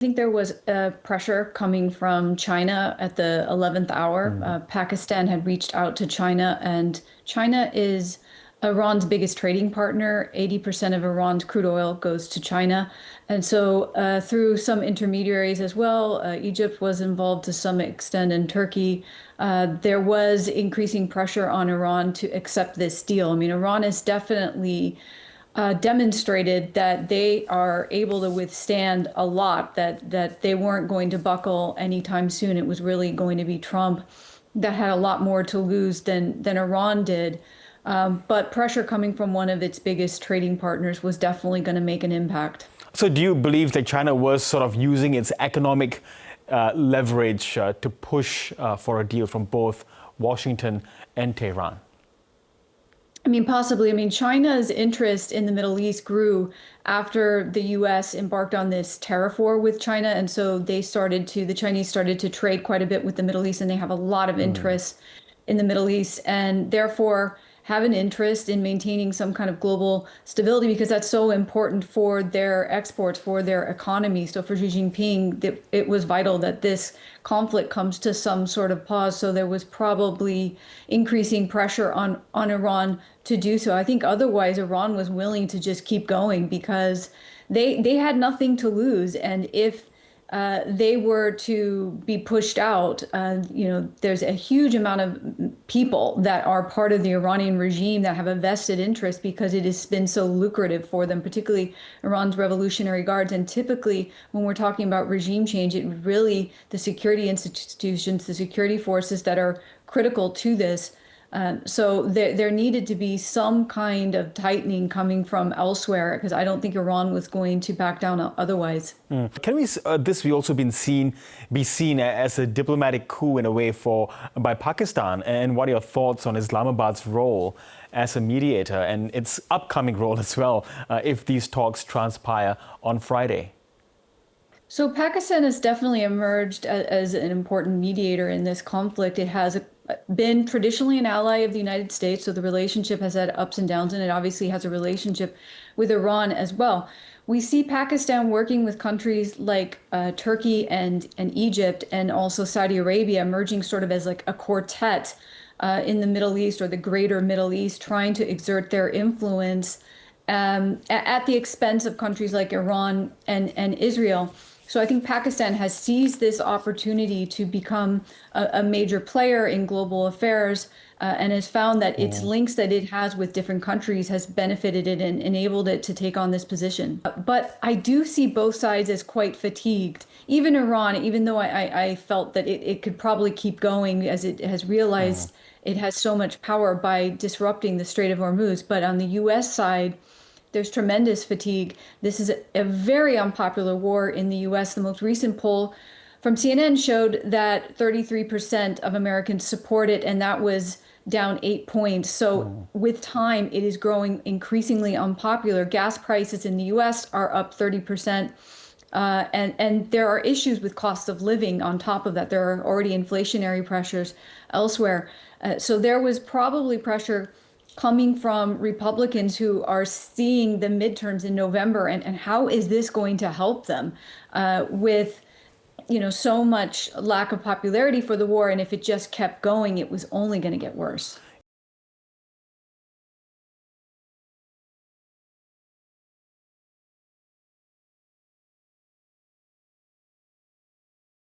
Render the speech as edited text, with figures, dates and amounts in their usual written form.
I think there was pressure coming from China at the 11th hour. Pakistan had reached out to China, and China is Iran's biggest trading partner. 80% of Iran's crude oil goes to China. And so through some intermediaries as well, Egypt was involved to some extent, and Turkey, there was increasing pressure on Iran to accept this deal. I mean, Iran has definitely demonstrated that they are able to withstand a lot, that they weren't going to buckle anytime soon. It was really going to be Trump that had a lot more to lose than Iran did. But pressure coming from one of its biggest trading partners was definitely going to make an impact. So do you believe that China was sort of using its economic leverage to push for a deal from both Washington and Tehran? I mean, possibly. I mean, China's interest in the Middle East grew after the U.S. embarked on this tariff war with China. And so the Chinese started to trade quite a bit with the Middle East, and they have a lot of interest in the Middle East, and therefore have an interest in maintaining some kind of global stability, because that's so important for their exports, for their economy. So for Xi Jinping, it was vital that this conflict comes to some sort of pause. So there was probably increasing pressure on Iran to do so. I think otherwise Iran was willing to just keep going because they had nothing to lose. And if they were to be pushed out, there's a huge amount of people that are part of the Iranian regime that have a vested interest because it has been so lucrative for them, particularly Iran's Revolutionary Guards. And typically, when we're talking about regime change, it really the security institutions, the security forces that are critical to this. So there needed to be some kind of tightening coming from elsewhere, because I don't think Iran was going to back down otherwise. Can this be also be seen as a diplomatic coup in a way by Pakistan? And what are your thoughts on Islamabad's role as a mediator and its upcoming role as well if these talks transpire on Friday? So Pakistan has definitely emerged as an important mediator in this conflict. It has been traditionally an ally of the United States, so the relationship has had ups and downs, and it obviously has a relationship with Iran as well. We see Pakistan working with countries like Turkey and Egypt, and also Saudi Arabia, emerging sort of as like a quartet in the Middle East, or the greater Middle East, trying to exert their influence at the expense of countries like Iran and Israel. So I think Pakistan has seized this opportunity to become a major player in global affairs and has found that its links that it has with different countries has benefited it and enabled it to take on this position. But I do see both sides as quite fatigued. Even Iran, even though I felt that it could probably keep going as it has realized it has so much power by disrupting the Strait of Hormuz. But on the U.S. side, there's tremendous fatigue. This is a very unpopular war in the U.S. The most recent poll from CNN showed that 33% of Americans support it, and that was down 8 points. So with time, it is growing increasingly unpopular. Gas prices in the U.S. are up 30%. And there are issues with cost of living on top of that. There are already inflationary pressures elsewhere. So there was probably pressure coming from Republicans who are seeing the midterms in November, and how is this going to help them with so much lack of popularity for the war, and if it just kept going, it was only going to get worse.